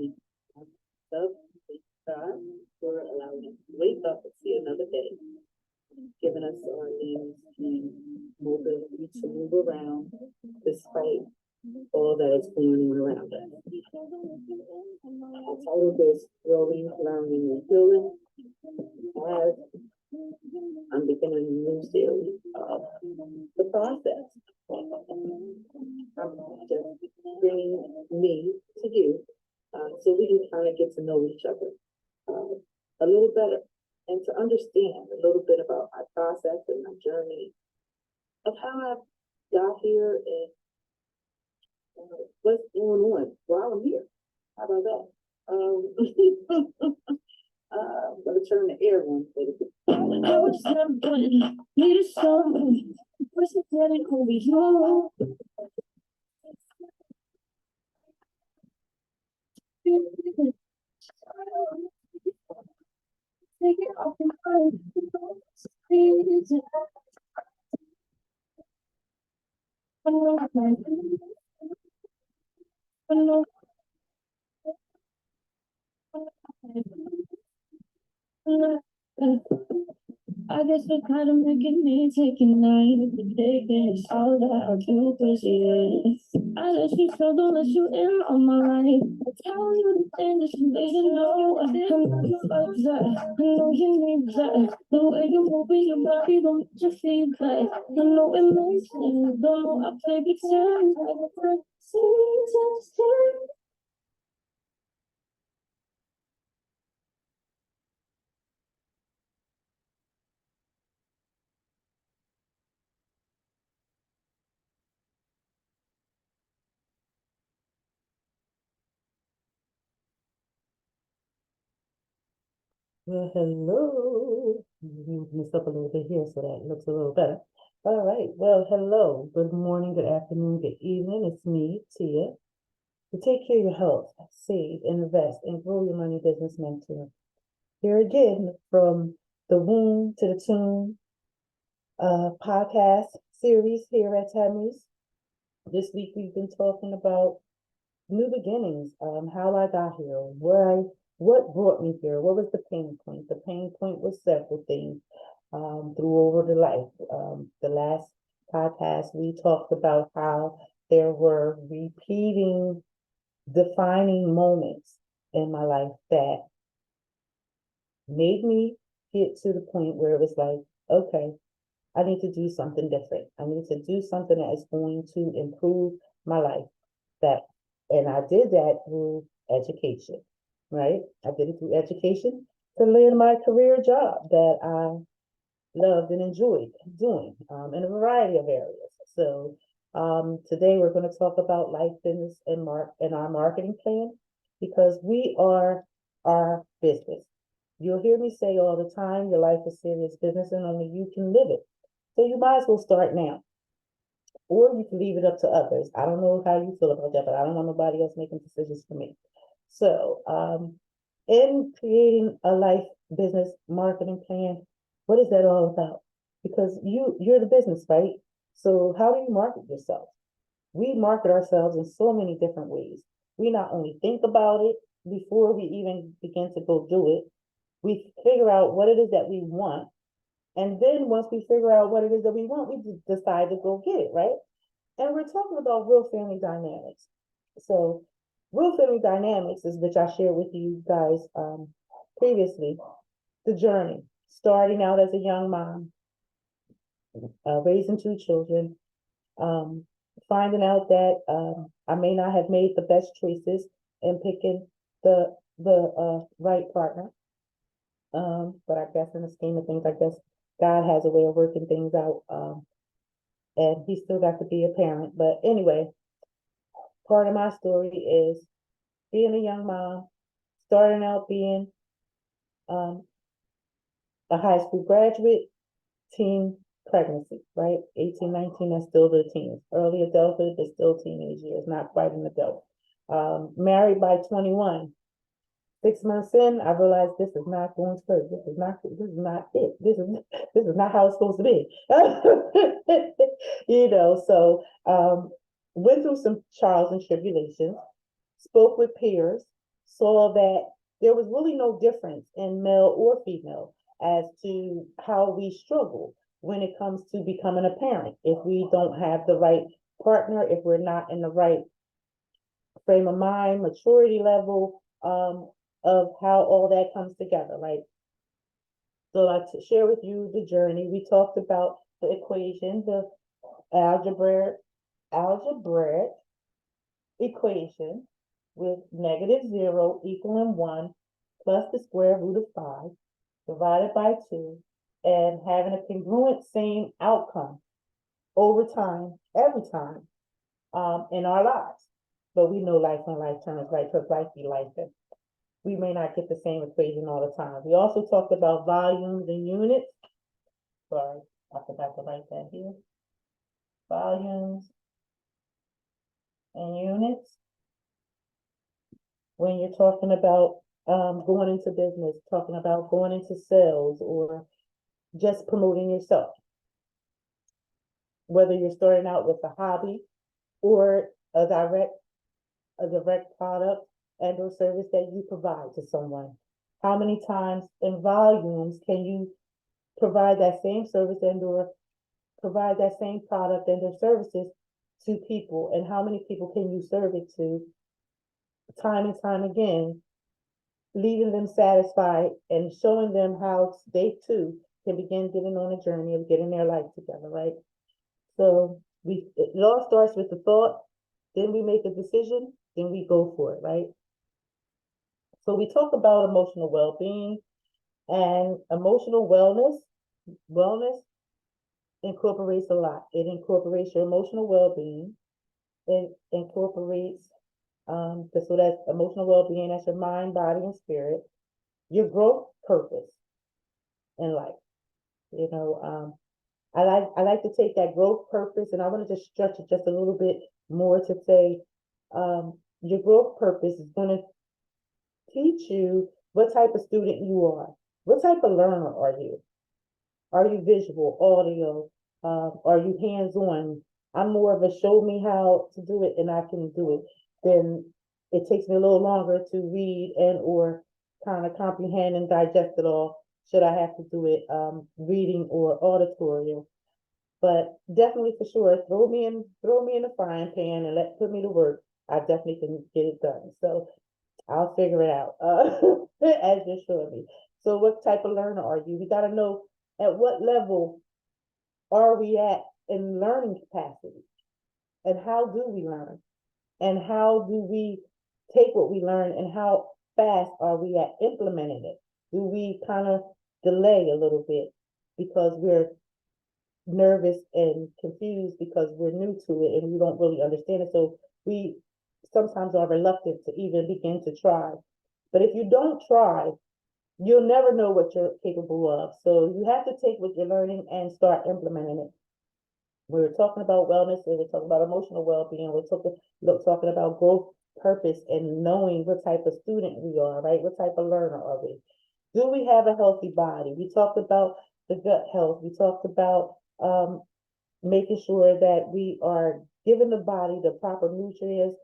morning. So, thank God for allowing us to wake up and see another day, giving us our limbs and mobility to move around despite all that is going on around us. I titled this Growing, Learning, and Healing as I'm beginning a new series of the process. I'm just bringing me to you so we can kind of get to know each other a little better and to understand a little bit about my process and my journey of how I got here and what's going on while I'm here. How about that? I'm gonna turn the air on for the I was somebody, needed someone, wasn't getting over you. Take it off your mind, please. I guess we're kind of making me taking night to taking it's all that I do, cause yes. I let you show, don't let you in on my life. I tell you the things that you need to know. I know you like that. I know you need that. The way you move in your body, don't let your feet back. I know it makes sense. Don't know I play pretend. I see, Well, hello. Move this up a little bit here so that it looks a little better. All right. Well, hello. Good morning, good afternoon, good evening. It's me, Tia. To take care of your health, save, invest, and grow your money business mentor. Here again from the womb to the tomb podcast series here at Tammy's. This week we've been talking about new beginnings, how I got here, what brought me here, what was the pain point? The pain point was several things through over the life. The last podcast we talked about how there were repeating, defining moments in my life that made me get to the point where it was like, okay, I need to do something different. I need to do something that is going to improve my life. And I did that through education, right? I did it through education to land my career job that I loved and enjoyed doing in a variety of areas. So today we're going to talk about life, business, and our marketing plan because we are our business. You'll hear me say all the time, your life is serious business and only you can live it. So you might as well start now. Or you can leave it up to others. I don't know how you feel about that, but I don't want nobody else making decisions for me. So in creating a life business marketing plan, what is that all about? Because you're the business, right? So how do you market yourself? We market ourselves in so many different ways. We not only think about it before we even begin to go do it, we figure out what it is that we want. And then once we figure out what it is that we want, we decide to go get it, right? And we're talking about real family dynamics. So real family dynamics is which I shared with you guys previously, the journey, starting out as a young mom, raising two children, finding out that I may not have made the best choices in picking the right partner. But I guess in the scheme of things, I guess God has a way of working things out. And he still got to be a parent. But anyway, part of my story is being a young mom, starting out being a high school graduate, teen pregnancy, right? 18, 19, that's still the teens. Early adulthood, but still teenage years, not quite an adult. Married by 21. 6 months in, I realized this is not going to work. This is not it. This is not how it's supposed to be. So went through some trials and tribulations, spoke with peers, saw that there was really no difference in male or female as to how we struggle when it comes to becoming a parent. If we don't have the right partner, if we're not in the right frame of mind, maturity level, of how all that comes together, right? So I share with you the journey. We talked about the equation, the algebraic equation with -0 equaling 1 plus the square root of 5 divided by 2 and having a congruent same outcome over time, every time, in our lives. But we know life on life terms, right? Because life be life. And we may not get the same equation all the time. We also talked about volumes and units. Sorry, I forgot to write that here. Volumes and units. When you're talking about going into business, talking about going into sales or just promoting yourself. Whether you're starting out with a hobby or a direct product and or service that you provide to someone. How many times in volumes can you provide that same service and or provide that same product and or services to people, and how many people can you serve it to time and time again, leaving them satisfied and showing them how they too can begin getting on a journey of getting their life together, right? So it all starts with the thought, then we make a decision, then we go for it, right? So we talk about emotional well-being, and emotional wellness incorporates a lot. It incorporates your emotional well-being. It incorporates so that's emotional well-being, that's your mind, body, and spirit, your growth purpose in life. You know, I like to take that growth purpose, and I want to just stretch it just a little bit more to say, your growth purpose is going to teach you what type of student you are. What type of learner are you? Are you visual, audio? Are you hands-on? I'm more of a show me how to do it and I can do it. Then it takes me a little longer to read and or kind of comprehend and digest it all. Should I have to do it reading or auditorial? But definitely for sure, throw me in the frying pan and put me to work. I definitely can get it done. So I'll figure it out as you're showing me. So what type of learner are you? We got to know at what level are we at in learning capacity, and how do we learn, and how do we take what we learn, and how fast are we at implementing it? Do we kind of delay a little bit because we're nervous and confused because we're new to it and we don't really understand it? So we sometimes are reluctant to even begin to try. But if you don't try, you'll never know what you're capable of. So you have to take what you're learning and start implementing it. We were talking about wellness, and we're talking about emotional well-being. We're talking about growth, purpose, and knowing what type of student we are, right? What type of learner are we? Do we have a healthy body? We talked about the gut health. We talked about making sure that we are giving the body the proper nutrients,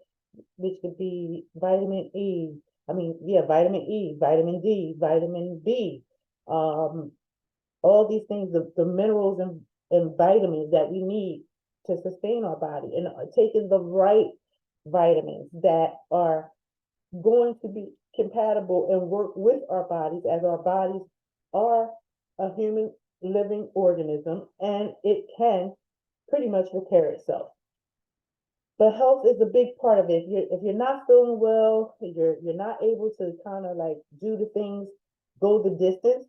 which could be vitamin E. Vitamin E, vitamin D, vitamin B, all these things, the minerals and vitamins that we need to sustain our body, and taking the right vitamins that are going to be compatible and work with our bodies, as our bodies are a human living organism and it can pretty much repair itself. But health is a big part of it. If you're not feeling well, you're not able to kind of like do the things, go the distance.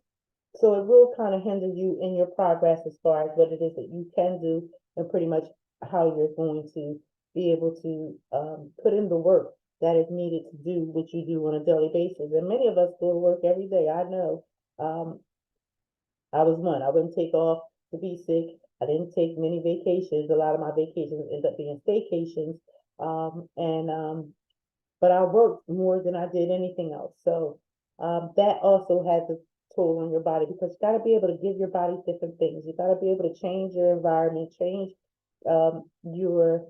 So it will kind of hinder you in your progress as far as what it is that you can do, and pretty much how you're going to be able to put in the work that is needed to do what you do on a daily basis. And many of us go to work every day. I know. I was one. I wouldn't take off to be sick. I didn't take many vacations. A lot of my vacations end up being staycations. But I worked more than I did anything else. So that also has a toll on your body, because you got to be able to give your body different things. You got to be able to change your environment, change your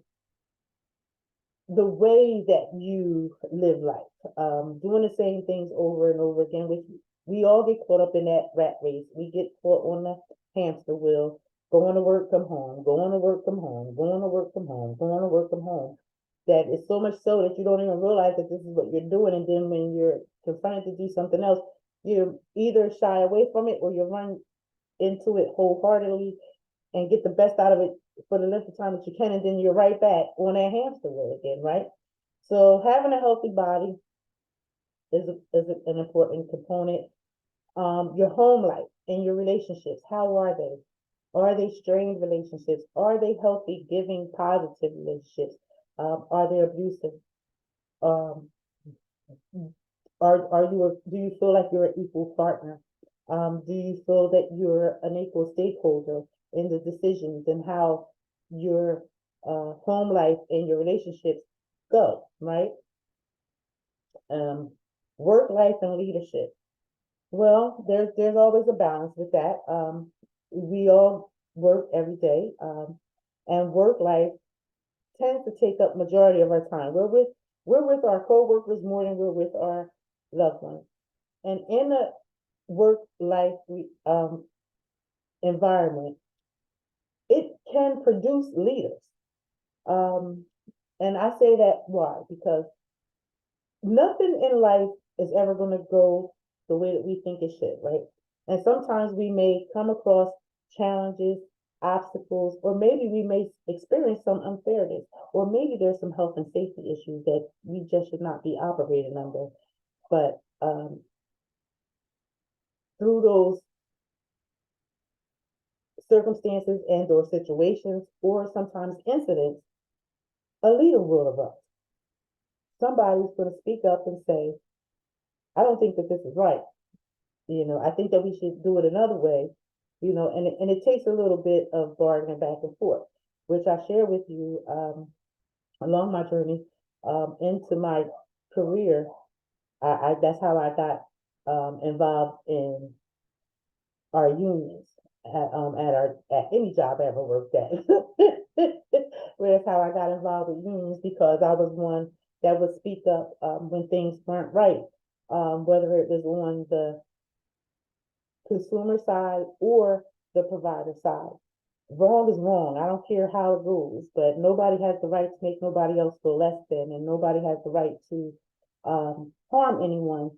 the way that you live life, doing the same things over and over again, which we all get caught up in that rat race. We get caught on the hamster wheel, going to work from home, going to work from home, going to work from home, going to work from home. That is so much so that you don't even realize that this is what you're doing. And then when you're confronted to do something else, you either shy away from it or you run into it wholeheartedly and get the best out of it for the length of time that you can, and then you're right back on that hamster wheel again, right? So having a healthy body is an important component. Your home life and your relationships, how are they? Are they strained relationships? Are they healthy, giving, positive relationships? Are they abusive? Um, do you feel like you're an equal partner? Do you feel that you're an equal stakeholder in the decisions and how your home life and your relationships go, right? Um, Work life and leadership. Well, there's always a balance with that. We all work every day, and work life tends to take up majority of our time. We're with our coworkers more than we're with our loved ones. And in a work life environment, it can produce leaders. Um, and I say that why? Because nothing in life is ever going to go the way that we think it should, right? And sometimes we may come across challenges, obstacles, or maybe we may experience some unfairness, or maybe there's some health and safety issues that we just should not be operating under. But through those circumstances and or situations, or sometimes incidents, a leader will erupt. Somebody's going to speak up and say, I don't think that this is right. I think that we should do it another way, and it takes a little bit of bargaining back and forth, which I share with you along my journey into my career. I that's how I got involved in our unions at any job I ever worked at. Where that's how I got involved with unions, because I was one that would speak up when things weren't right, whether it was on the consumer side or the provider side. Wrong is wrong. I don't care how it goes, but nobody has the right to make nobody else feel less than, and nobody has the right to harm anyone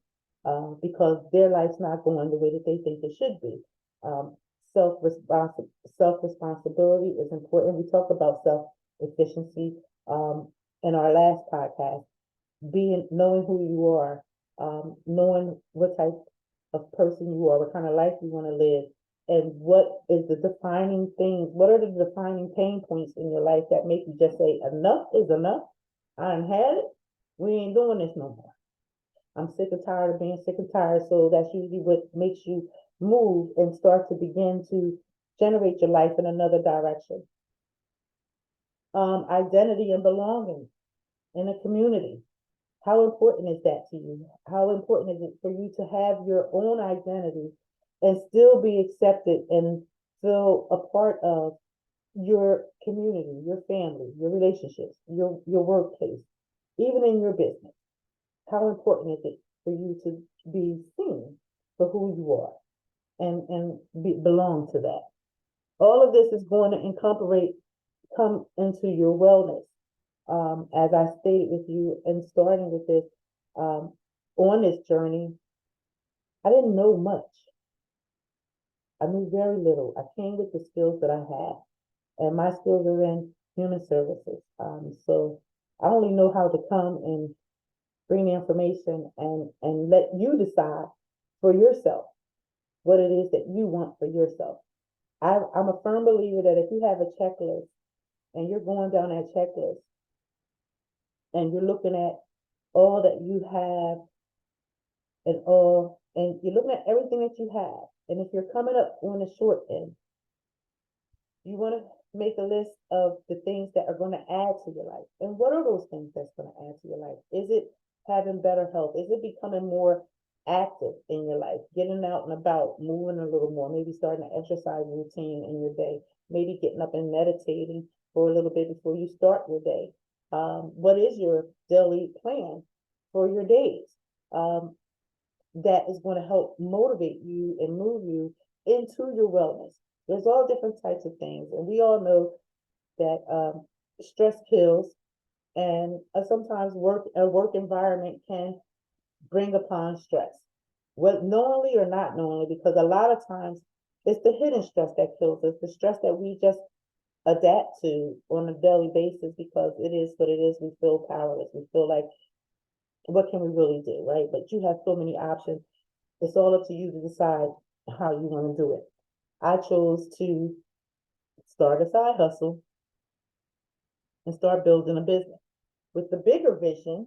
because their life's not going the way that they think it should be. Um, self responsibility is important. We talk about self efficiency in our last podcast. Knowing who you are, knowing what type of person you are, what kind of life you want to live, and what is the defining things, what are the defining pain points in your life that make you just say, enough is enough. I done had it. We ain't doing this no more. I'm sick and tired of being sick and tired. So that's usually what makes you move and start to begin to generate your life in another direction. Identity and belonging in a community. How important is that to you? How important is it for you to have your own identity and still be accepted and feel a part of your community, your family, your relationships, your workplace, even in your business? How important is it for you to be seen for who you are and belong to that? All of this is going to come into your wellness. As I stated with you, and starting with this, on this journey, I didn't know much. I knew very little. I came with the skills that I had, and my skills are in human services. So I only know how to come and bring the information and let you decide for yourself what it is that you want for yourself. I'm a firm believer that if you have a checklist and you're going down that checklist and you're looking at all that you have and you're looking at everything that you have, and if you're coming up on the short end, you want to make a list of the things that are going to add to your life. And what are those things that's going to add to your life? Is it having better health? Is it becoming more active in your life, getting out and about, moving a little more, maybe starting an exercise routine in your day, maybe getting up and meditating for a little bit before you start your day? What is your daily plan for your days? That is going to help motivate you and move you into your wellness. There's all different types of things, and we all know that stress kills, and sometimes a work environment can bring upon stress, whether knowingly or not knowingly, because a lot of times it's the hidden stress that kills us, the stress that we just adapt to on a daily basis because it is what it is. We feel powerless. We feel like, what can we really do, right? But you have so many options. It's all up to you to decide how you want to do it. I chose to start a side hustle and start building a business with the bigger vision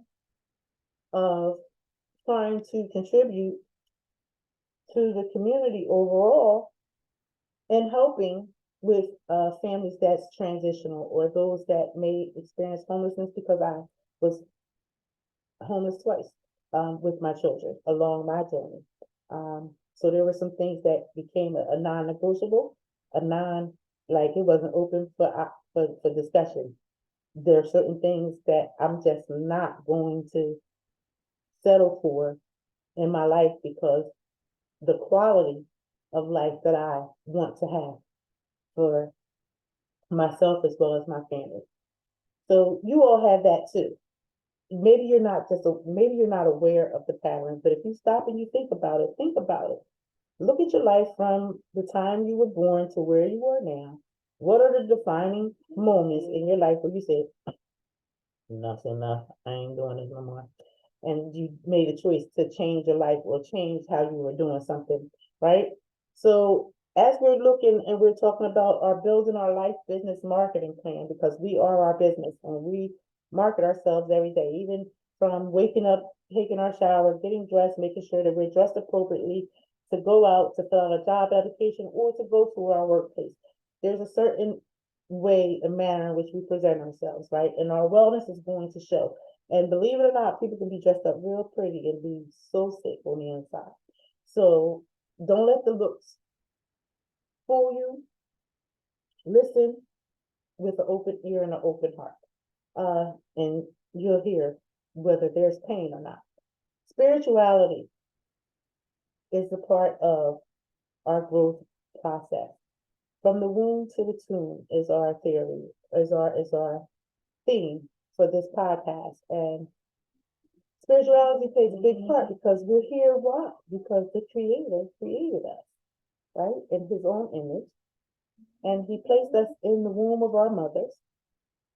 of trying to contribute to the community overall and helping with families that's transitional or those that may experience homelessness, because I was homeless twice with my children along my journey. So there were some things that became a non-negotiable, like it wasn't open for discussion. There are certain things that I'm just not going to settle for in my life because the quality of life that I want to have for myself as well as my family. So you all have that too. Maybe you're not aware of the pattern, but if you stop and you think about it, think about it. Look at your life from the time you were born to where you are now. What are the defining moments in your life where you said, enough's enough, I ain't doing this no more? And you made a choice to change your life or change how you were doing something, right? So as we're looking and we're talking about our building our life business marketing plan, because we are our business and we market ourselves every day, even from waking up, taking our shower, getting dressed, making sure that we're dressed appropriately to go out to fill out a job application or to go to our workplace. There's a certain way and manner in which we present ourselves, right? And our wellness is going to show. And believe it or not, people can be dressed up real pretty and be so sick on the inside. So don't let the looks fool you. Listen with an open ear and an open heart. And you'll hear whether there's pain or not. Spirituality is a part of our growth process. From the womb to the tomb is our theory, is our theme for this podcast. And spirituality plays a big part because we're here, why? Because the Creator created us, right, in His own image. And He placed us in the womb of our mothers,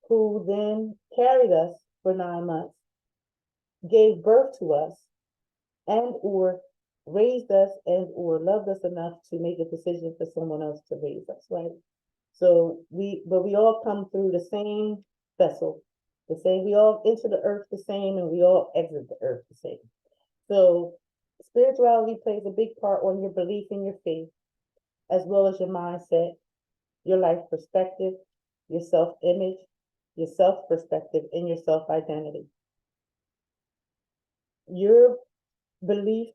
who then carried us for 9 months, gave birth to us, and or raised us and or loved us enough to make a decision for someone else to raise us, right? So we all come through the same vessel, the same. We all enter the earth the same, and we all exit the earth the same. So spirituality plays a big part on your belief in your faith, as well as your mindset, your life perspective, your self-image, your self-perspective, and your self-identity. Your beliefs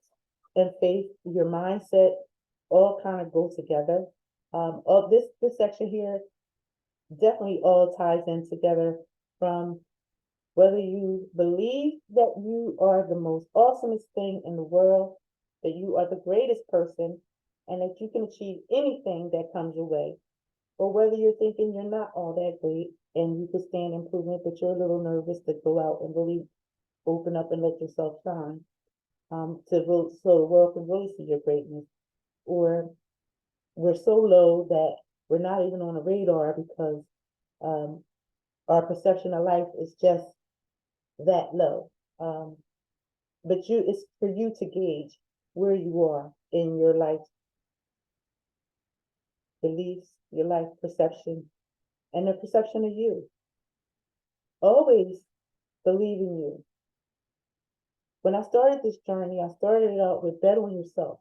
and faith, your mindset, all kind of go together. All this section here definitely all ties in together, from whether you believe that you are the most awesomest thing in the world, that you are the greatest person, and that you can achieve anything that comes your way, or whether you're thinking you're not all that great and you could stand improvement, but you're a little nervous to go out and really open up and let yourself shine, so the world can really see your greatness. Or we're so low that we're not even on the radar because our perception of life is just that low. But it's for you to gauge where you are in your life beliefs, your life perception, and the perception of you. Always believe in you. When I started this journey, I started it out with bet on yourself.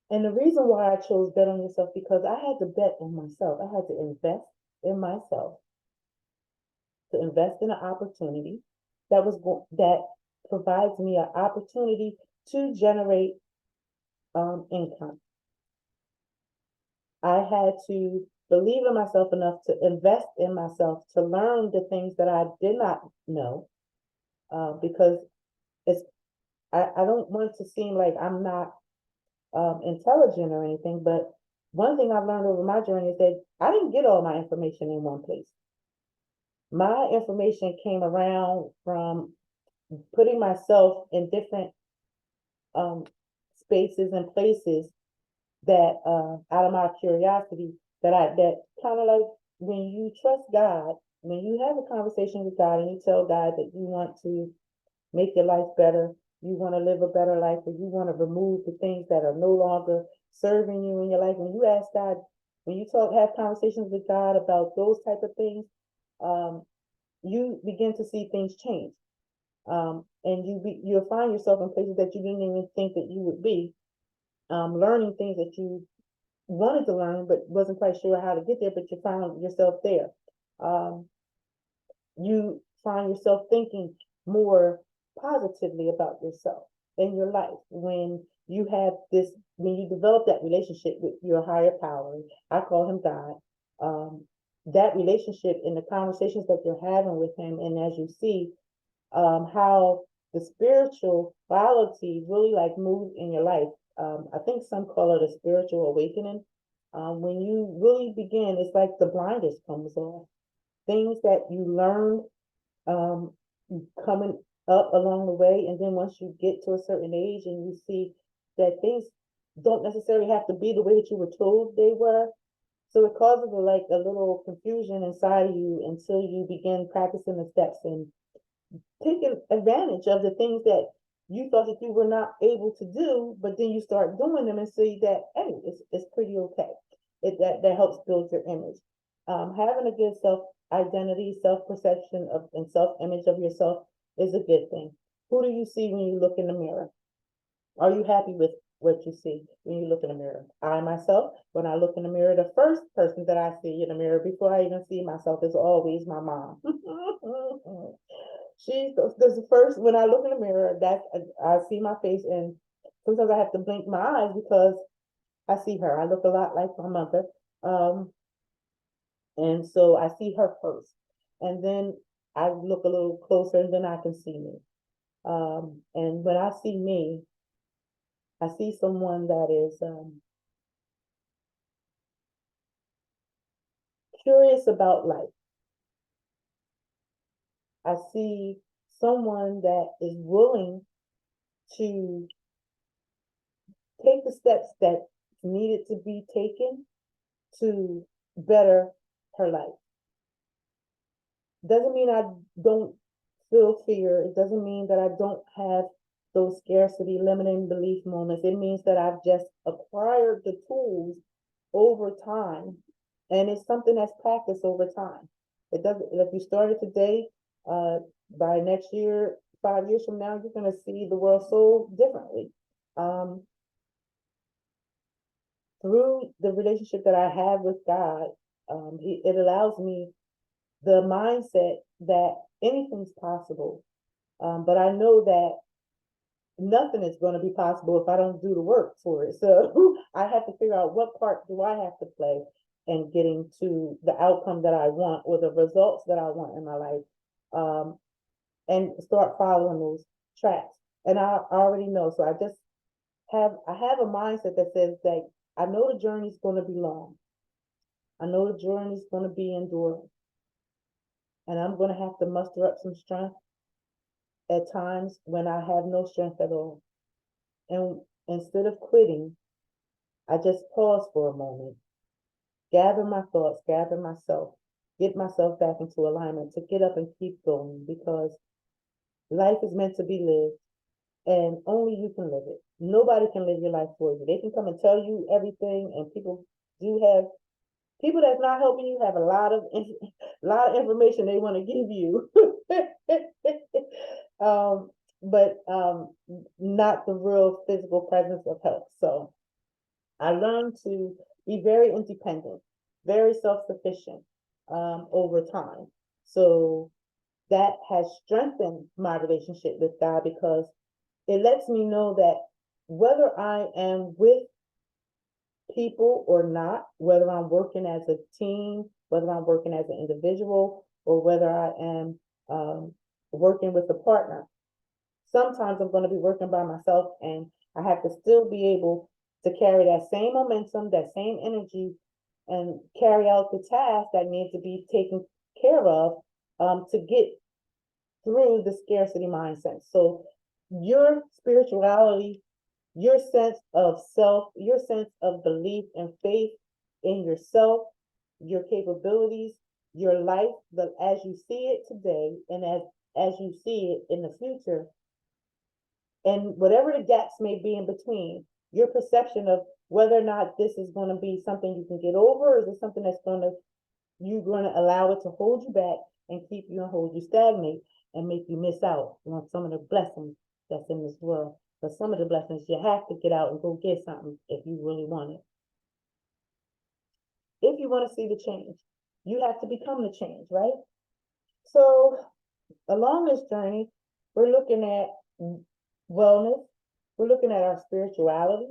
And the reason why I chose bet on yourself, because I had to bet on myself. I had to invest in myself, to invest in an opportunity that provides me an opportunity to generate income. I had to believe in myself enough to invest in myself, to learn the things that I did not know, because it's, I don't want it to seem like I'm not intelligent or anything, but one thing I've learned over my journey is that I didn't get all my information in one place. My information came around from putting myself in different um, spaces and places that out of my curiosity, that kind of like when you trust God, when you have a conversation with God and you tell God that you want to make your life better, you want to live a better life, or you want to remove the things that are no longer serving you in your life. When you ask God, when you have conversations with God about those type of things, um, you begin to see things change. And you'll find yourself in places that you didn't even think that you would be, learning things that you wanted to learn but wasn't quite sure how to get there, but you found yourself there. Um, you find yourself thinking more positively about yourself and your life when you have this, when you develop that relationship with your higher power. I call him God. That relationship and the conversations that you're having with him, and as you see how the spiritual quality really like moves in your life. I think some call it a spiritual awakening. When you really begin, it's like the blinders comes off. Things that you learned um, coming up along the way, and then once you get to a certain age and you see that things don't necessarily have to be the way that you were told they were. So it causes like a little confusion inside of you until you begin practicing the steps and taking advantage of the things that you thought that you were not able to do, but then you start doing them and see that, hey, it's pretty okay. That helps build your image. Having a good self identity, self perception of and self image of yourself is a good thing. Who do you see when you look in the mirror? Are you happy with what you see when you look in the mirror? I myself, when I look in the mirror, the first person that I see in the mirror before I even see myself is always my mom. She's the first, when I look in the mirror, that I see my face, and sometimes I have to blink my eyes because I see her. I look a lot like my mother. And so I see her first. And then I look a little closer and then I can see me. And when I see me, I see someone that is curious about life. I see someone that is willing to take the steps that needed to be taken to better her life. Doesn't mean I don't feel fear. It doesn't mean that I don't have those scarcity, limiting belief moments. It means that I've just acquired the tools over time. And it's something that's practiced over time. It doesn't, if you started today, by next year, 5 years from now, you're going to see the world so differently. Through the relationship that I have with God, it allows me the mindset that anything's possible. But I know that nothing is going to be possible if I don't do the work for it. So I have to figure out what part do I have to play in getting to the outcome that I want or the results that I want in my life, and start following those tracks. And I already know. So I have a mindset that says that I know the journey's going to be long. I know the journey's going to be enduring. And I'm going to have to muster up some strength at times when I have no strength at all. And instead of quitting, I just pause for a moment, gather my thoughts, gather myself, get myself back into alignment to get up and keep going, because life is meant to be lived and only you can live it. Nobody can live your life for you. They can come and tell you everything, and people that's not helping you have a lot of information they want to give you. But not the real physical presence of help. So I learned to be very independent, very self-sufficient over time. So that has strengthened my relationship with God, because it lets me know that whether I am with people or not, whether I'm working as a team, whether I'm working as an individual, or whether I am working with a partner. Sometimes I'm going to be working by myself, and I have to still be able to carry that same momentum, that same energy, and carry out the tasks that need to be taken care of to get through the scarcity mindset. So your spirituality, your sense of self, your sense of belief and faith in yourself, your capabilities, your life, but as you see it today and as you see it in the future, and whatever the gaps may be in between, your perception of whether or not this is going to be something you can get over, or is it something that's going to you're going to allow it to hold you back and keep you and hold you stagnate and make you miss out on some of the blessings that's in this world. But some of the blessings you have to get out and go get something if you really want it. If you want to see the change, you have to become the change, right? So along this journey, we're looking at wellness, we're looking at our spirituality,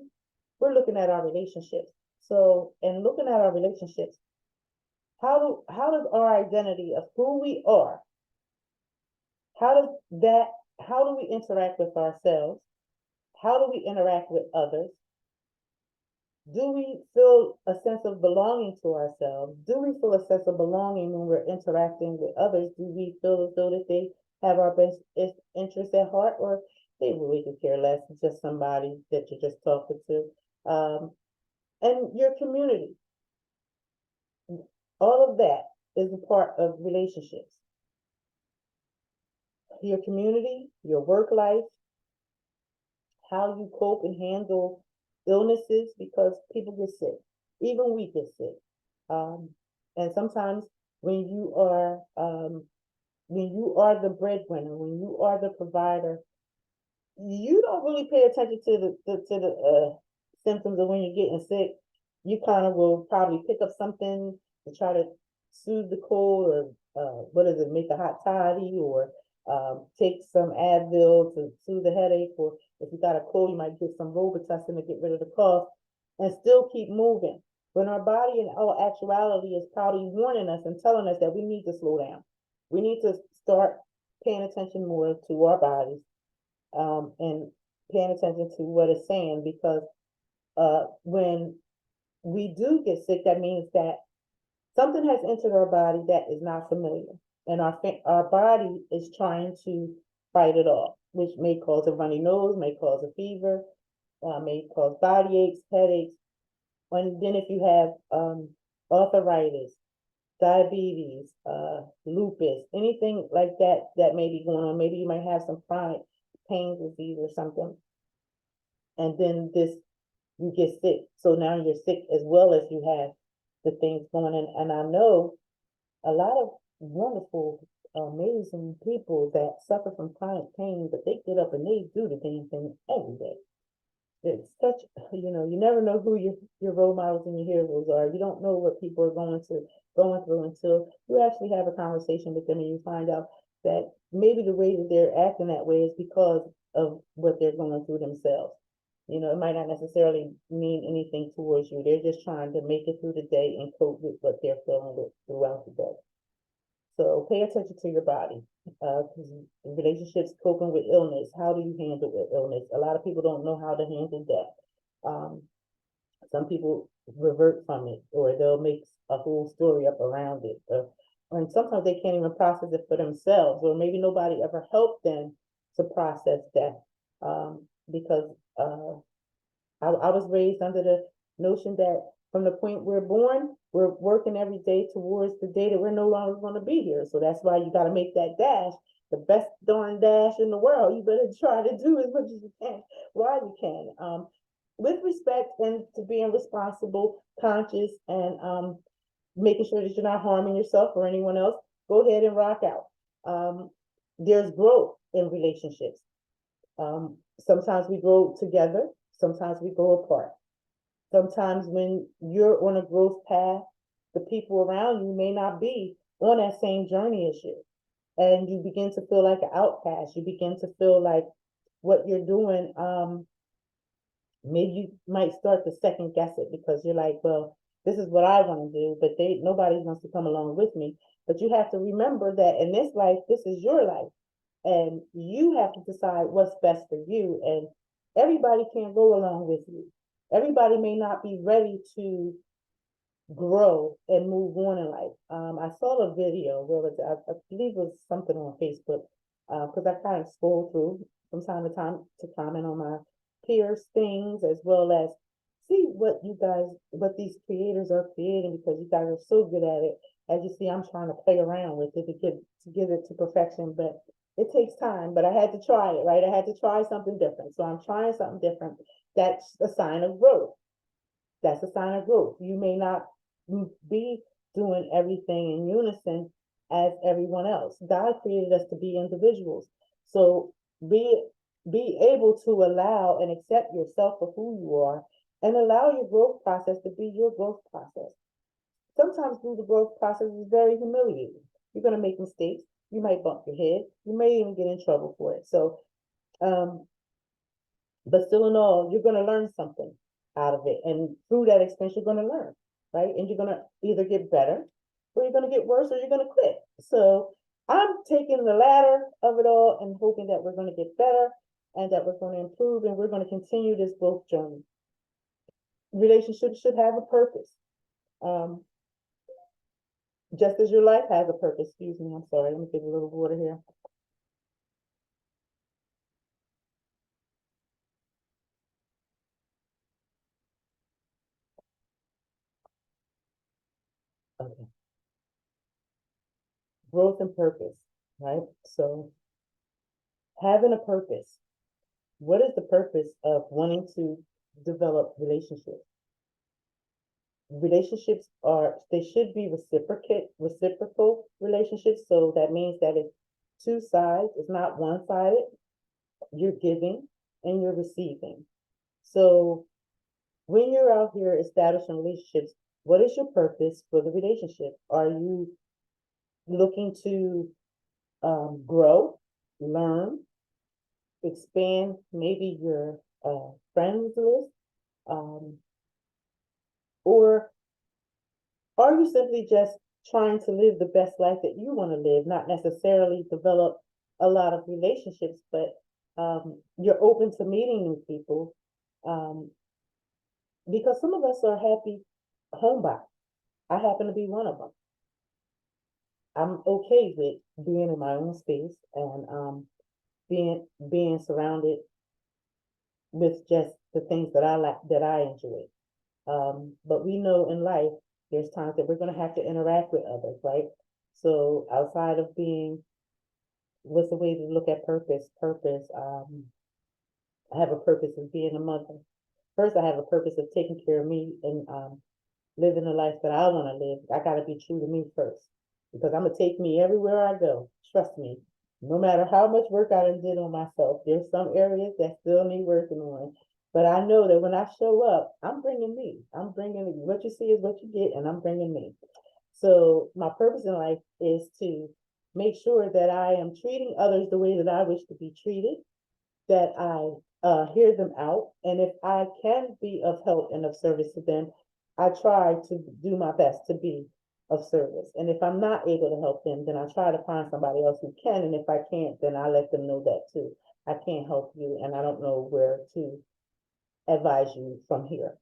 we're looking at our relationships. So, in looking at our relationships, how does our identity of who we are, how do we interact with ourselves? How do we interact with others? Do we feel a sense of belonging to ourselves? Do we feel a sense of belonging when we're interacting with others? Do we feel as though that they have our best interests at heart, or they really could care less? It's just somebody that you're just talking to. And your community. All of that is a part of relationships. Your community, your work life, how you cope and handle illnesses, because people get sick, even we get sick. And sometimes when you are the breadwinner, when you are the provider, you don't really pay attention to the symptoms of when you're getting sick. You kind of will probably pick up something to try to soothe the cold, or make a hot toddy, or take some Advil to soothe the headache, or if you got a cold, you might get some Robitussin to get rid of the cough, and still keep moving. When our body in all actuality is probably warning us and telling us that we need to slow down. We need to start paying attention more to our bodies, and paying attention to what it's saying, because when we do get sick, that means that something has entered our body that is not familiar, and our body is trying to fight it off, which may cause a runny nose, may cause a fever, may cause body aches, headaches. And then if you have arthritis, diabetes, lupus, anything like that that may be going on, maybe you might have some chronic pain disease or something, and then you get sick. So now you're sick as well as you have the things going on. And I know a lot of wonderful, amazing people that suffer from chronic pain, but they get up and they do the damn thing every day. It's such, you never know who your role models and your heroes are. You don't know what people are going through until you actually have a conversation with them, and you find out that maybe the way that they're acting that way is because of what they're going through themselves. It might not necessarily mean anything towards you. They're just trying to make it through the day and cope with what they're feeling with throughout the day. So pay attention to your body. Relationships, coping with illness. How do you handle illness? A lot of people don't know how to handle that. Some people revert from it, or they'll make a whole story up around it. And sometimes they can't even process it for themselves, or maybe nobody ever helped them to process that. Because I was raised under the notion that from the point we're born, we're working every day towards the day that we're no longer going to be here. So that's why you got to make that dash, the best darn dash in the world. You better try to do as much as you can while you can, with respect and to being responsible, conscious, and making sure that you're not harming yourself or anyone else. Go ahead and rock out. There's growth in relationships. Sometimes we grow together, sometimes we grow apart. Sometimes when you're on a growth path, the people around you may not be on that same journey as you. And you begin to feel like an outcast. You begin to feel like what you're doing maybe you might start to second guess it because you're like, well, this is what I want to do, but nobody wants to come along with me. But you have to remember that in this life, this is your life, and you have to decide what's best for you. And everybody can't go along with you. Everybody may not be ready to grow and move on in life. I saw a video where was it? I believe it was something on Facebook, because I kind of scroll through from time to time to comment on my peers' things as well as see what these creators are creating because you guys are so good at it. As you see, I'm trying to play around with it to get it to perfection, but it takes time. But I had to try it, right? I had to try something different. So I'm trying something different. That's a sign of growth. That's a sign of growth. You may not be doing everything in unison as everyone else. God created us to be individuals. So be be able to allow and accept yourself for who you are and allow your growth process to be your growth process. Sometimes through the growth process is very humiliating. You're going to make mistakes. You might bump your head. You may even get in trouble for it. So um, but still in all, you're gonna learn something out of it. And through that experience, you're gonna learn, right? And you're gonna either get better or you're gonna get worse or you're gonna quit. So I'm taking the latter of it all and hoping that we're gonna get better and that we're gonna improve and we're gonna continue this growth journey. Relationships should have a purpose. Um, just as your life has a purpose. Excuse me, I'm sorry. Let me get a little water here. Okay. Growth and purpose, right? So having a purpose. What is the purpose of wanting to develop relationships? Relationships they should be reciprocal relationships. So that means that it's two sides, it's not one-sided. You're giving and you're receiving. So when you're out here establishing relationships, what is your purpose for the relationship? Are you looking to grow, learn, expand maybe your friends list? Um, or are you simply just trying to live the best life that you want to live, not necessarily develop a lot of relationships, but you're open to meeting new people? Um, because some of us are happy homebody. I happen to be one of them. I'm okay with being in my own space and being surrounded with just the things that I like that I enjoy. But we know in life, there's times that we're going to have to interact with others, right? So outside of being, what's the way to look at purpose? Purpose, I have a purpose of being a mother. First, I have a purpose of taking care of me and living the life that I want to live. I got to be true to me first because I'm going to take me everywhere I go. Trust me. No matter how much work I done did on myself, there's some areas that still need working on. But I know that when I show up, I'm bringing me. I'm bringing what you see is what you get, and I'm bringing me. So my purpose in life is to make sure that I am treating others the way that I wish to be treated, that I hear them out, and if I can be of help and of service to them, I try to do my best to be of service. And if I'm not able to help them, then I try to find somebody else who can. And if I can't, then I let them know that too. I can't help you, and I don't know where to advise you from here.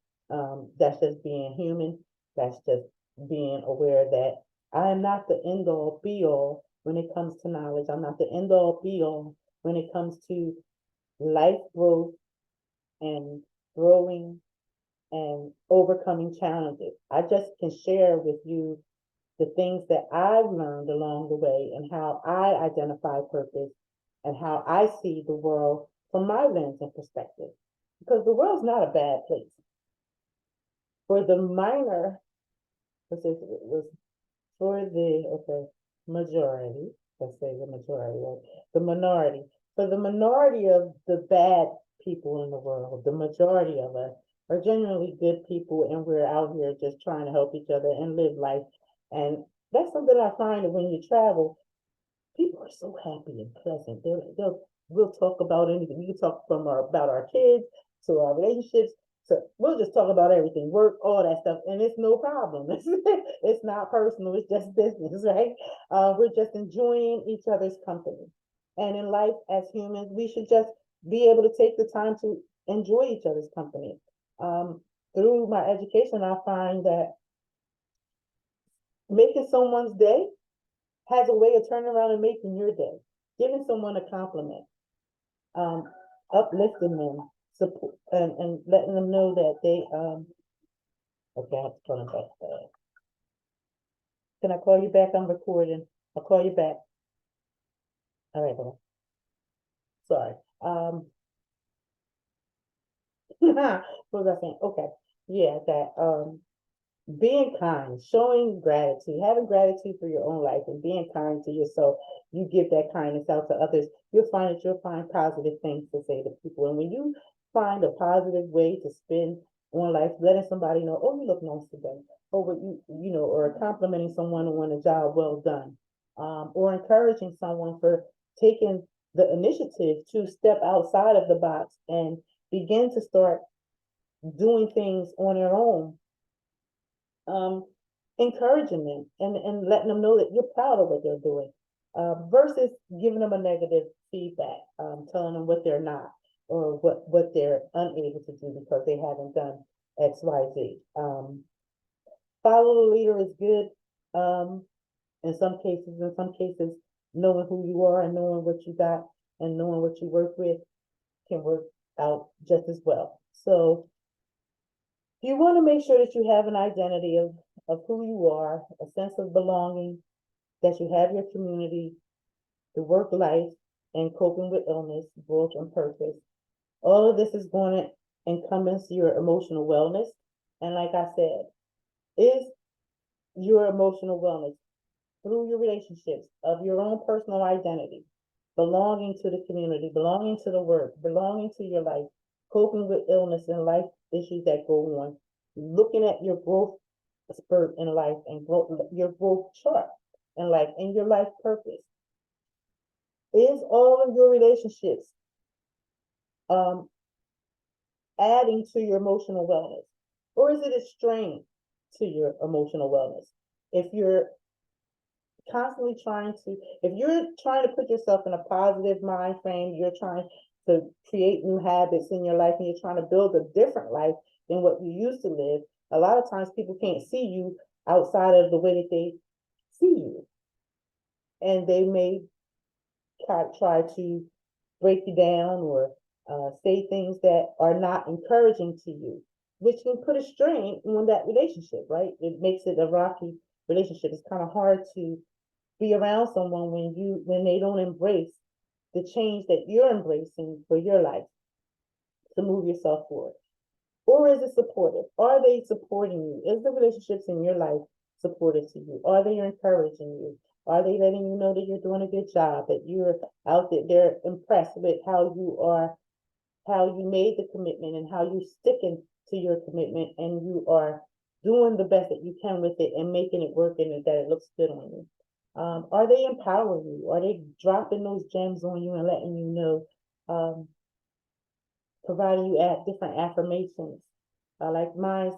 That's just being human. That's just being aware that I am not the end all be all when it comes to knowledge. I'm not the end all be all when it comes to life growth and growing and overcoming challenges. I just can share with you the things that I've learned along the way and how I identify purpose and how I see the world from my lens and perspective. Because the world's not a bad place. For the minor, was for the majority, let's say the majority, right? The minority. For the minority of the bad people in the world, the majority of us are genuinely good people, and we're out here just trying to help each other and live life. And that's something I find that when you travel, people are so happy and pleasant. We'll talk about anything. We can talk about our kids to our relationships. So we'll just talk about everything, work, all that stuff, and it's no problem. It's not personal, it's just business, right? We're just enjoying each other's company. And in life, as humans, we should just be able to take the time to enjoy each other's company. Through my education, I find that making someone's day has a way of turning around and making your day. Giving someone a compliment, um, uplifting them, support, and letting them know that they, okay, I have to call them back. Can I call you back? I'm recording. I'll call you back. All right, bye. Sorry. What was I saying? Okay. Yeah, that, being kind, showing gratitude, having gratitude for your own life and being kind to yourself, you give that kindness out to others, you'll find positive things to say to people. And when you find a positive way to spend on life, letting somebody know, oh, you look nice today, or what you know, or complimenting someone on a job well done, or encouraging someone for taking the initiative to step outside of the box and begin to start doing things on their own, encouraging them and letting them know that you're proud of what they're doing, versus giving them a negative feedback, telling them what they're not or what they're unable to do because they haven't done X, Y, Z. Follow the leader is good, in some cases, knowing who you are and knowing what you got and knowing what you work with can work out just as well. So you want to make sure that you have an identity of who you are, a sense of belonging, that you have your community, the work life, and coping with illness, growth, and purpose. All of this is going to encompass your emotional wellness. And like I said, is your emotional wellness through your relationships of your own personal identity, belonging to the community, belonging to the work, belonging to your life, coping with illness and life issues that go on, looking at your growth spurt in life and your growth chart in life and your life purpose. Is all of your relationships adding to your emotional wellness, or is it a strain to your emotional wellness? If you're constantly if you're trying to put yourself in a positive mind frame, you're trying to create new habits in your life and you're trying to build a different life than what you used to live, a lot of times people can't see you outside of the way that they see you. And they may try to break you down or say things that are not encouraging to you, which can put a strain on that relationship, right? It makes it a rocky relationship. It's kind of hard to be around someone when they don't embrace the change that you're embracing for your life to move yourself forward. Or is it supportive? Are they supporting you? Is the relationships in your life supportive to you? Are they encouraging you? Are they letting you know that you're doing a good job, that you're out there, they're impressed with how you made the commitment and how you're sticking to your commitment and you are doing the best that you can with it and making it work and that it looks good on you? Are they empowering you? Are they dropping those gems on you and letting you know, providing you different affirmations? Like my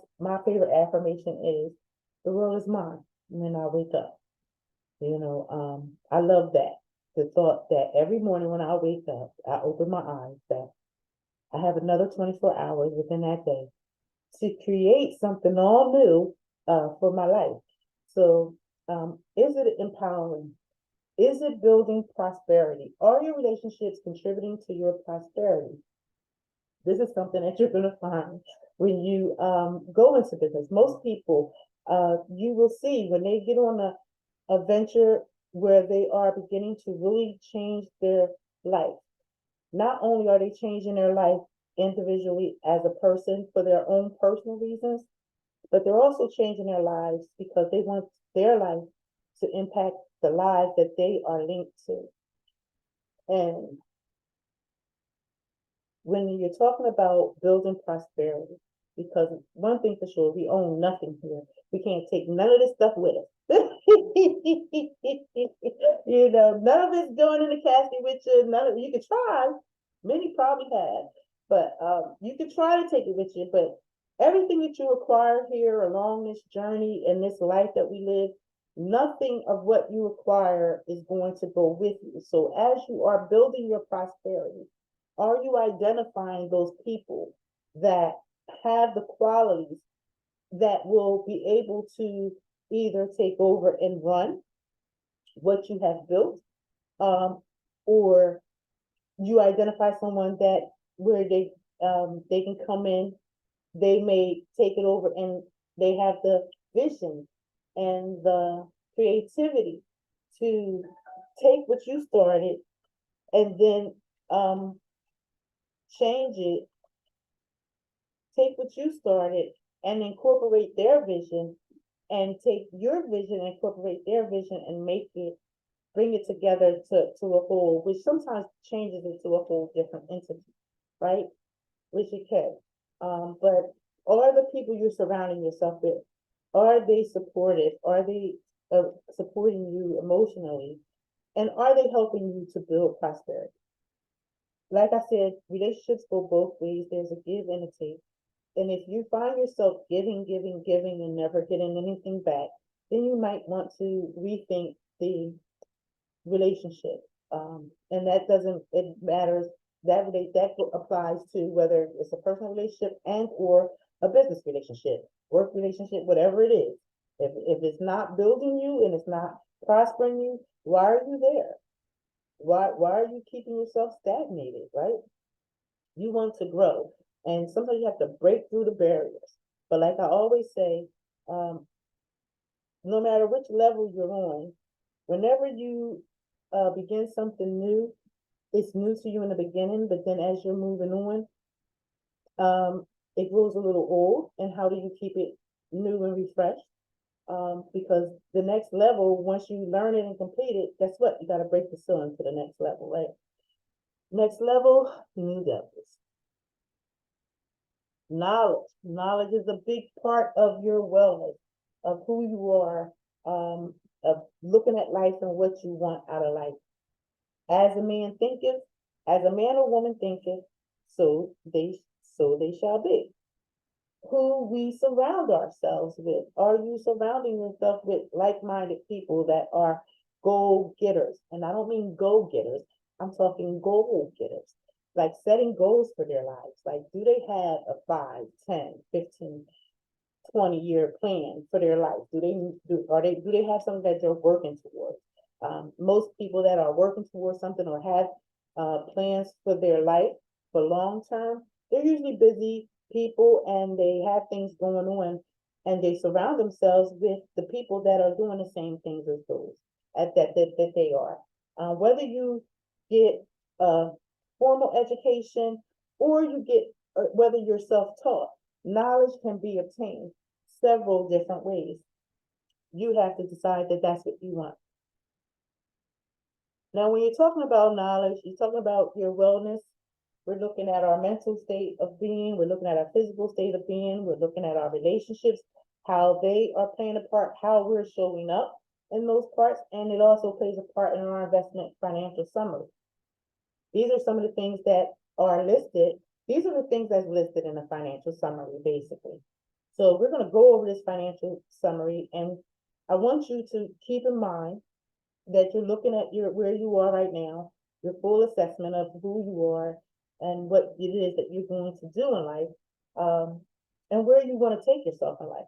favorite affirmation is, the world is mine. And then I wake up. I love that. The thought that every morning when I wake up, I open my eyes, that I have another 24 hours within that day to create something all new for my life. So is it empowering? Is it building prosperity? Are your relationships contributing to your prosperity? This is something that you're going to find when you go into business. Most people, you will see when they get on a venture where they are beginning to really change their life. Not only are they changing their life individually as a person for their own personal reasons, but they're also changing their lives because they want their life to impact the lives that they are linked to. And when you're talking about building prosperity, because one thing for sure, we own nothing here. We can't take none of this stuff with us. None of it's going in the casket with you. You can try. Many probably have, But you can try to take it with you, but everything that you acquire here along this journey and this life that we live, nothing of what you acquire is going to go with you. So as you are building your prosperity, are you identifying those people that have the qualities that will be able to either take over and run what you have built, or you identify someone that where they can come in, they may take it over, and they have the vision and the creativity to take what you started and then change it, take what you started and incorporate their vision, and take your vision and incorporate their vision and make it, bring it together to a whole, which sometimes changes it to a whole different entity, right? Which it can. But are the people you're surrounding yourself with, are they supportive? Are they supporting you emotionally? And are they helping you to build prosperity? Like I said, relationships go both ways. There's a give and a take. And if you find yourself giving, giving, giving, and never getting anything back, then you might want to rethink the relationship. And that doesn't, it matters, that applies to whether it's a personal relationship and or a business relationship, work relationship, whatever it is. If it's not building you and it's not prospering you, why are you there? Why are you keeping yourself stagnated, right? You want to grow. And sometimes you have to break through the barriers. But like I always say, no matter which level you're on, whenever you begin something new, it's new to you in the beginning, but then as you're moving on, it grows a little old. And how do you keep it new and refreshed? Because the next level, once you learn it and complete it, guess what? You got to break the ceiling to the next level, right? Next level, new devils. Knowledge. Knowledge is a big part of your wellness, of who you are, of looking at life and what you want out of life. As a man thinketh, as a man or woman thinketh, so they shall be. Who we surround ourselves with. Are you surrounding yourself with like-minded people that are goal getters? And I don't mean goal getters, I'm talking goal getters, like setting goals for their lives. Like, do they have a 5, 10, 15, 20-year plan for their life? Do they have something that they're working towards? Most people that are working towards something or have plans for their life for long term, they're usually busy people and they have things going on, and they surround themselves with the people that are doing the same things as those that they are. Whether you get a formal education or you get whether you're self-taught, knowledge can be obtained several different ways. You have to decide that that's what you want. Now, when you're talking about knowledge, you're talking about your wellness. We're looking at our mental state of being. We're looking at our physical state of being. We're looking at our relationships, how they are playing a part, how we're showing up in those parts. And it also plays a part in our investment financial summary. These are some of the things that are listed. These are the things that's listed in the financial summary, basically. So we're going to go over this financial summary, and I want you to keep in mind that you're looking at where you are right now, your full assessment of who you are and what it is that you're going to do in life, and where you want to take yourself in life.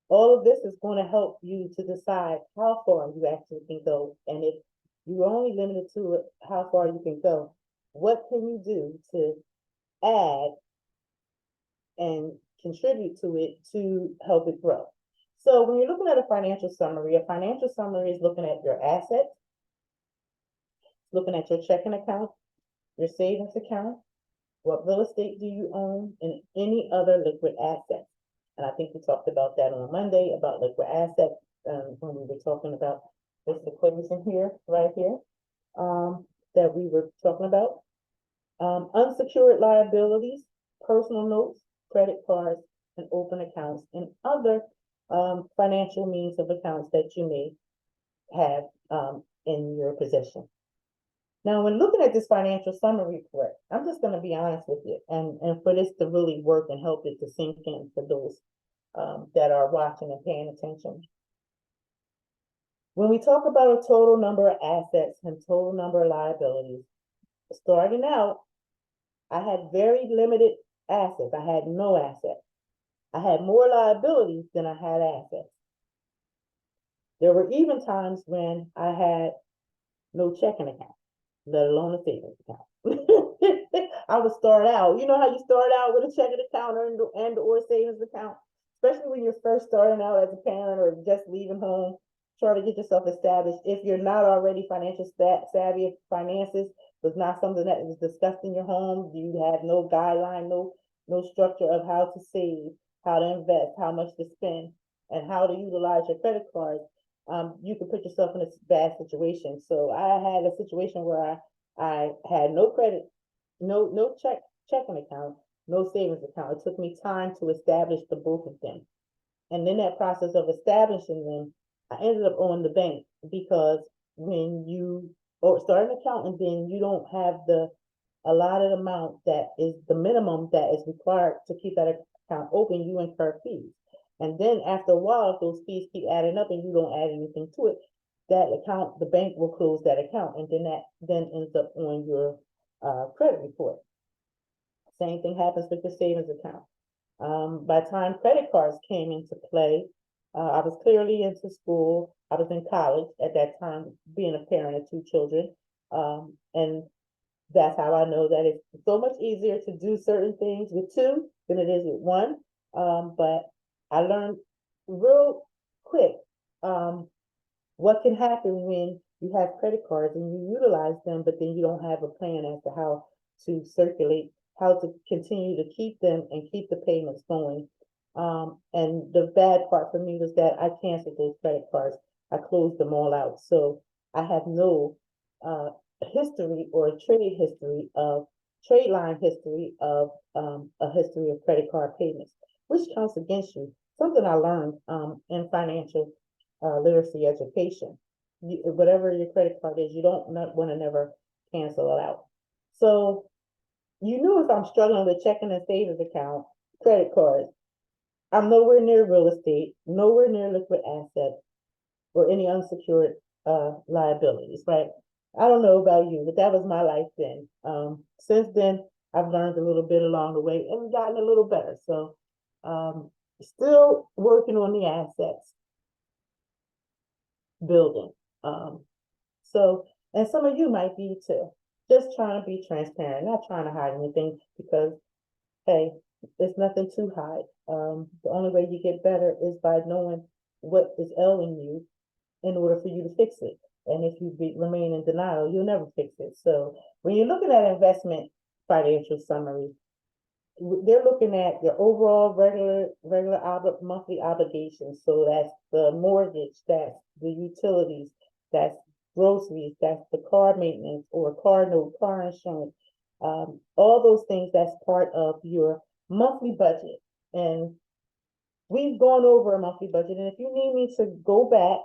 All of this is going to help you to decide how far you actually can go. And if you're only limited to it, how far you can go, what can you do to add and contribute to it to help it grow? So when you're looking at a financial summary is looking at your assets, looking at your checking account, your savings account, what real estate do you own, and any other liquid assets. And I think we talked about that on Monday about liquid assets, when we were talking about this equation here, right here, that we were talking about. Unsecured liabilities, personal notes, credit cards, and open accounts, and other financial means of accounts that you may have in your possession. Now, when looking at this financial summary report, I'm just gonna be honest with you, and for this to really work and help it to sink in for those that are watching and paying attention. When we talk about a total number of assets and total number of liabilities, starting out, I had very limited assets. I had no assets. I had more liabilities than I had assets. There were even times when I had no checking account, let alone a savings account. I would start out, you know how you start out with a checking account and or savings account, especially when you're first starting out as a parent or just leaving home, trying to get yourself established. If you're not already financial savvy, if finances was not something that was discussed in your home, you had no guideline, no structure of how to save, how to invest, how much to spend, and how to utilize your credit cards, you could put yourself in a bad situation. So I had a situation where I had no credit, no checking account, no savings account. It took me time to establish the both of them. And in that process of establishing them, I ended up owing the bank because when you or start an account and then you don't have the allotted amount that is the minimum that is required to keep that account open, you incur fees. And then after a while, if those fees keep adding up and you don't add anything to it, that account, the bank will close that account, and then that then ends up on your credit report. Same thing happens with your savings account. By the time credit cards came into play, I was clearly into school. I was in college at that time, being a parent of two children. And that's how I know that it's so much easier to do certain things with two than it is with one. But I learned real quick what can happen when you have credit cards and you utilize them, but then you don't have a plan as to how to circulate, how to continue to keep them and keep the payments going. And the bad part for me was that I canceled those credit cards. I closed them all out. So I have no history or trade history of trade line history of a history of credit card payments, which counts against you. Something I learned in financial literacy education. Whatever your credit card is, you don't want to never cancel it out. So you knew if I'm struggling with checking and savings account, credit cards, I'm nowhere near real estate, nowhere near liquid assets, or any unsecured liabilities, right? I don't know about you, but that was my life then. Since then, I've learned a little bit along the way and gotten a little better. So still working on the assets building. So, and some of you might be too, just trying to be transparent, not trying to hide anything because, hey, there's nothing to hide. The only way you get better is by knowing what is ailing you in order for you to fix it. And if you remain in denial, you'll never fix it. So when you're looking at investment financial summary, they're looking at your overall regular monthly obligations. So that's the mortgage, that's the utilities, that's groceries, that's the car maintenance or car note, car insurance, all those things that's part of your monthly budget. And we've gone over a monthly budget. And if you need me to go back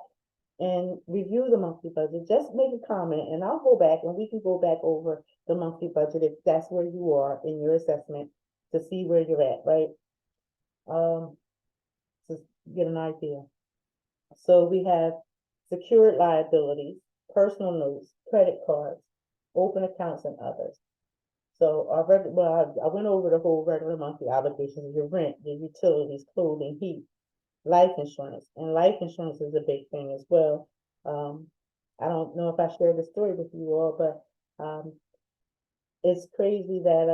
and review the monthly budget, just make a comment and I'll go back and we can go back over the monthly budget if that's where you are in your assessment to see where you're at, right? To get an idea. So we have secured liabilities, personal notes, credit cards, open accounts, and others. So I went over the whole regular monthly obligations, your rent, your utilities, clothing, heat, life insurance. And life insurance is a big thing as well. I don't know if I shared the story with you all, but it's crazy that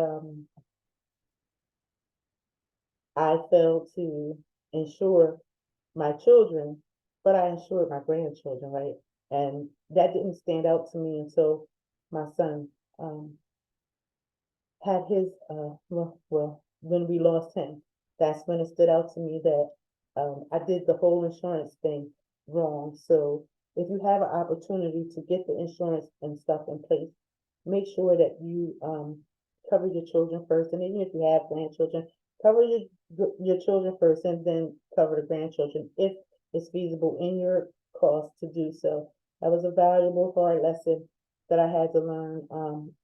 I failed to insure my children, but I insured my grandchildren, right? And that didn't stand out to me until my son had his when we lost him. That's when it stood out to me that I did the whole insurance thing wrong. So if you have an opportunity to get the insurance and stuff in place, make sure that you cover your children first. And even if you have grandchildren, cover your children first and then cover the grandchildren if it's feasible in your cost to do so. That was a valuable hard lesson that I had to learn,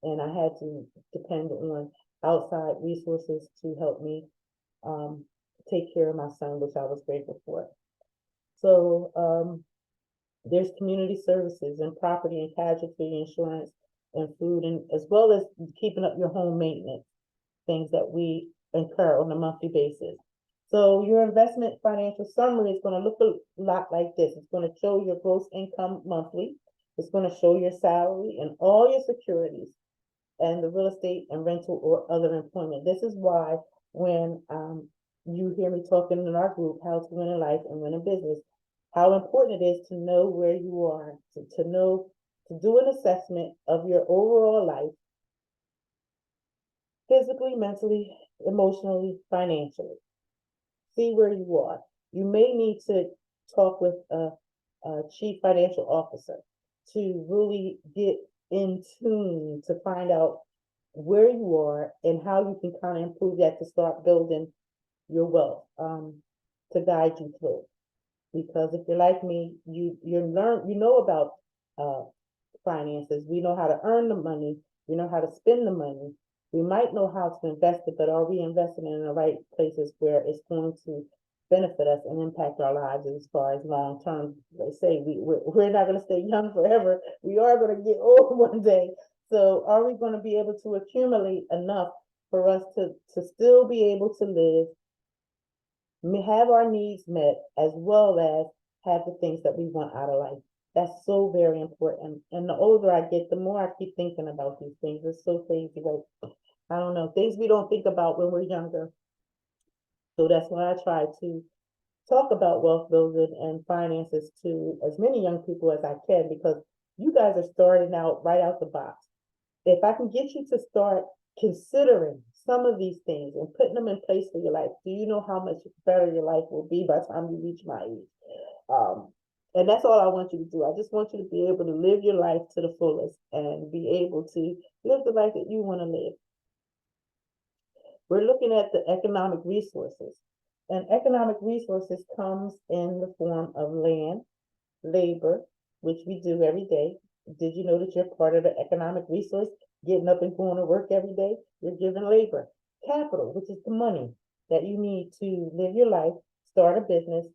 and I had to depend on outside resources to help me take care of my son, which I was grateful for. So there's community services and property and casualty insurance and food, and as well as keeping up your home maintenance, things that we incur on a monthly basis. So your investment financial summary is going to look a lot like this. It's going to show your gross income monthly. It's going to show your salary and all your securities and the real estate and rental or other employment. This is why when you hear me talking in our group, how to win in life and win in business, how important it is to know where you are, to know, to do an assessment of your overall life, physically, mentally, emotionally, financially. See where you are. You may need to talk with a chief financial officer to really get in tune to find out where you are and how you can kind of improve that to start building your wealth, to guide you through. Because if you're like me, you know about finances. We know how to earn the money. We know how to spend the money. We might know how to invest it, but are we investing in the right places where it's going to benefit us and impact our lives as far as long term? They say we're not going to stay young forever. We are going to get old one day. So are we going to be able to accumulate enough for us to still be able to live, have our needs met, as well as have the things that we want out of life? That's so very important. And the older I get, the more I keep thinking about these things. It's so crazy. Like, I don't know, things we don't think about when we're younger. So that's why I try to talk about wealth building and finances to as many young people as I can, because you guys are starting out right out the box. If I can get you to start considering some of these things and putting them in place for your life, do you know how much better your life will be by the time you reach my age? And that's all I want you to do. I just want you to be able to live your life to the fullest and be able to live the life that you want to live. We're looking at the economic resources. And economic resources comes in the form of land, labor, which we do every day. Did you know that you're part of the economic resource? Getting up and going to work every day, you're giving labor. Capital, which is the money that you need to live your life, start a business,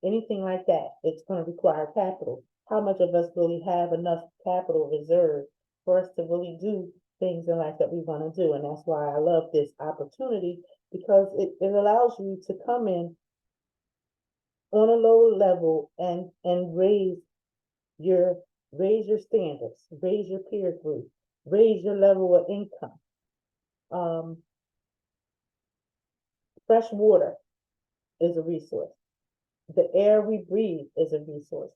anything like that. It's going to require capital. How much of us really have enough capital reserved for us to really do things in life that we want to do? And that's why I love this opportunity, because it allows you to come in on a low level and raise your standards, raise your peer group, raise your level of income. Fresh water is a resource. The air we breathe is a resource.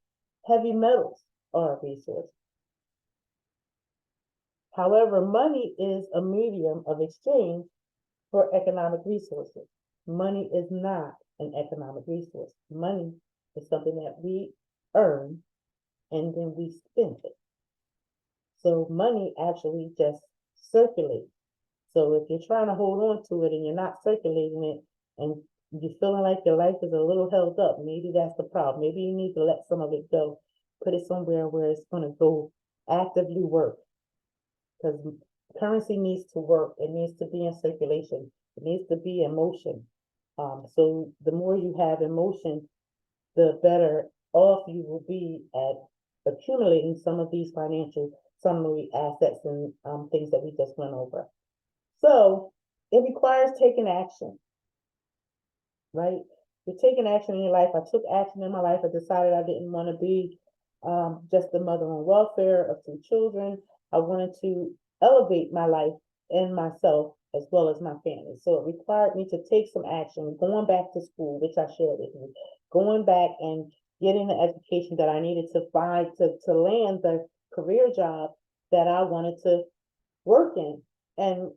Heavy metals are a resource. However, money is a medium of exchange for economic resources. Money is not an economic resource. Money is something that we earn and then we spend it. So money actually just circulates. So if you're trying to hold on to it and you're not circulating it and you're feeling like your life is a little held up, maybe that's the problem. Maybe you need to let some of it go, put it somewhere where it's going to go actively work. Because currency needs to work. It needs to be in circulation. It needs to be in motion. So the more you have in motion, the better off you will be at accumulating some of these financial summary assets and things that we just went over. So it requires taking action, right? You're taking action in your life. I took action in my life. I decided I didn't want to be just a mother on welfare of 2 children. I wanted to elevate my life and myself as well as my family. So it required me to take some action, going back to school, which I shared with you, going back and getting the education that I needed to find to land the career job that I wanted to work in. And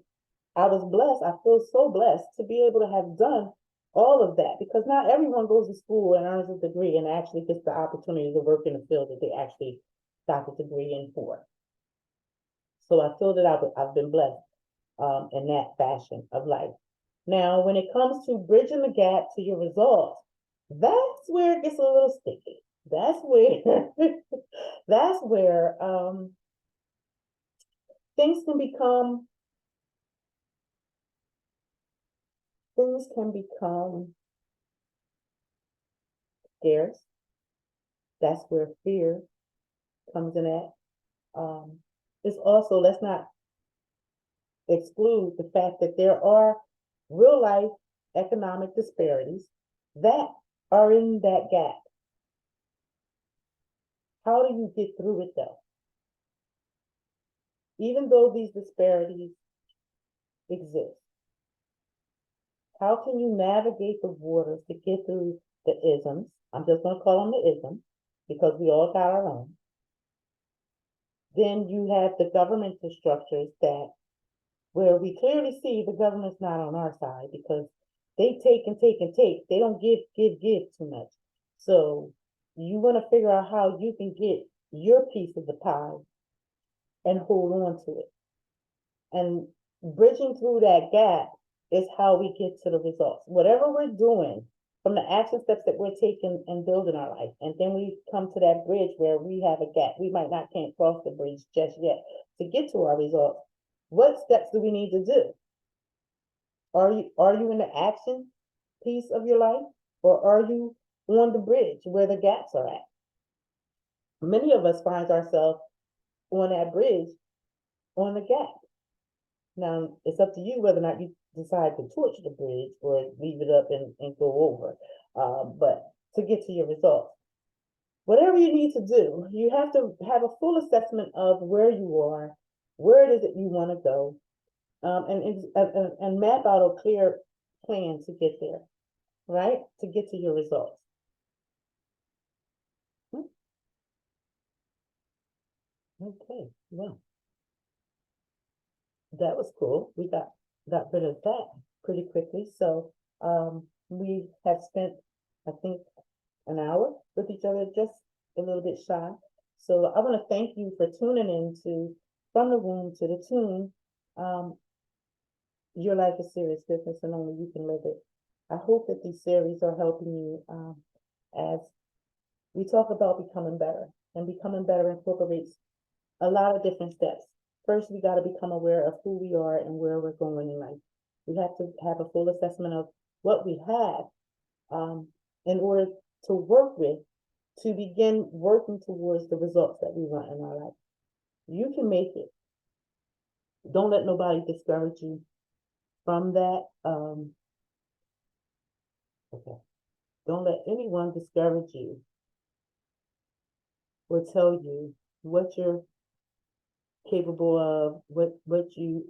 I was blessed. I feel so blessed to be able to have done all of that, because not everyone goes to school and earns a degree and actually gets the opportunity to work in the field that they actually got the degree in for. So I feel that I've been blessed in that fashion of life. Now, when it comes to bridging the gap to your results, that's where it gets a little sticky. That's where things can become, things can become scarce. That's where fear comes in at. It's also, let's not exclude the fact that there are real life economic disparities that are in that gap. How do you get through it though? Even though these disparities exist, how can you navigate the waters to get through the isms? I'm just going to call them the isms because we all got our own. Then you have the governmental structures that, where we clearly see the government's not on our side because they take and take and take. They don't give too much. So you want to figure out how you can get your piece of the pie and hold on to it. And bridging through that gap is how we get to the results. Whatever we're doing, from the action steps that we're taking and building our life, and then we come to that bridge where we have a gap. We might not can't cross the bridge just yet to get to our results. What steps do we need to do? Are you in the action piece of your life, or are you on the bridge where the gaps are at? Many of us find ourselves on that bridge on the gap. Now it's up to you whether or not you decide to torch the bridge or leave it up and go over. But to get to your results, whatever you need to do, you have to have a full assessment of where you are, where it is that you want to go, and map out a clear plan to get there, right? To get to your results. Okay, well, that was cool. We got rid of that pretty quickly. So we have spent, I think, an hour with each other, just a little bit shy. So I want to thank you for tuning in to From the Womb to the Tomb. Your life is serious business and only you can live it. I hope that these series are helping you as we talk about becoming better. And becoming better incorporates a lot of different steps. First, we got to become aware of who we are and where we're going in life. We have to have a full assessment of what we have in order to work with, to begin working towards the results that we want in our life. You can make it. Don't let nobody discourage you from that. Okay. Don't let anyone discourage you or tell you what you're capable of, what you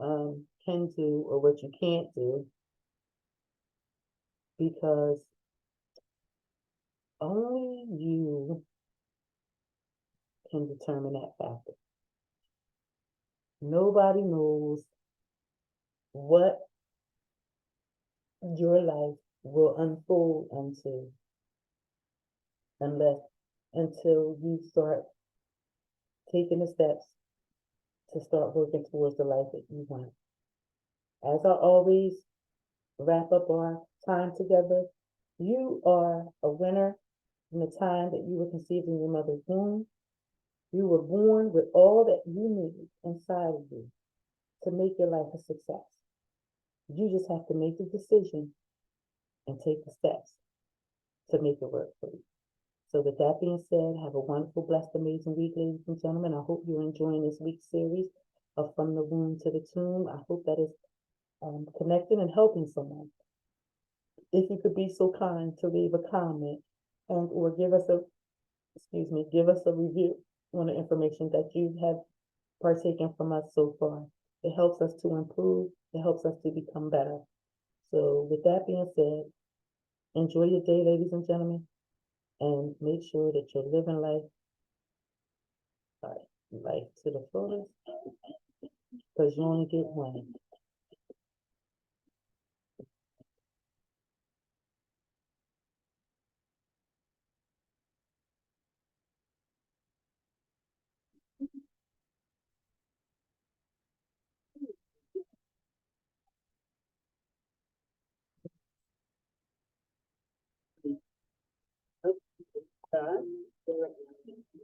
can do or what you can't do, because only you can determine that factor. Nobody knows what your life will unfold into until you start taking the steps to start working towards the life that you want. As I always wrap up our time together, you are a winner from the time that you were conceived in your mother's womb. You were born with all that you need inside of you to make your life a success. You just have to make the decision and take the steps to make it work for you. So with that being said, have a wonderful, blessed, amazing week, ladies and gentlemen. I hope you're enjoying this week's series of From the Womb to the Tomb. I hope that is connecting and helping someone. If you could be so kind to leave a comment and or give us a review on the information that you have partaken from us so far. It helps us to improve. It helps us to become better. So with that being said, enjoy your day, ladies and gentlemen, and make sure that you're living life to the fullest, because you only get one.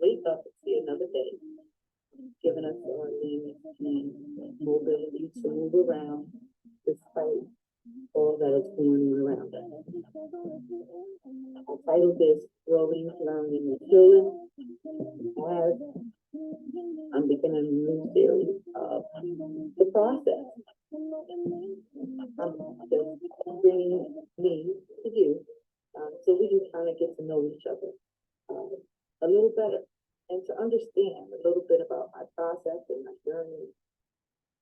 Wake up and see another day, giving us our name. and mobility to move around despite all that is going on around us. I titled this Growing, Learning, and Healing as I'm beginning a new series of the process. I'm just bringing me to you so we can kind of get to know each other a little better and to understand a little bit about my process and my journey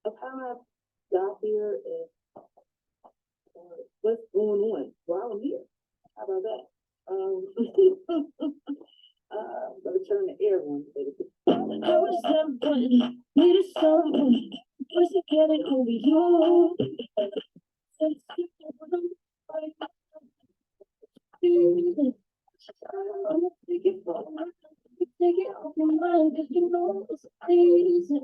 of how I got here and what's going on while I'm here. How about that? Gonna turn the air on, baby. I was someone, needed someone, was to get it over you. I'ma take it for take it off your mind, 'cause you know it's easy.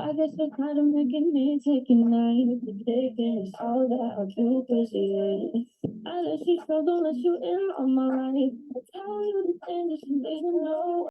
I guess you're kind of making me take a night to take this all that I do, 'cause I let you struggle, let you in on my life. I tell you the things that you didn't know.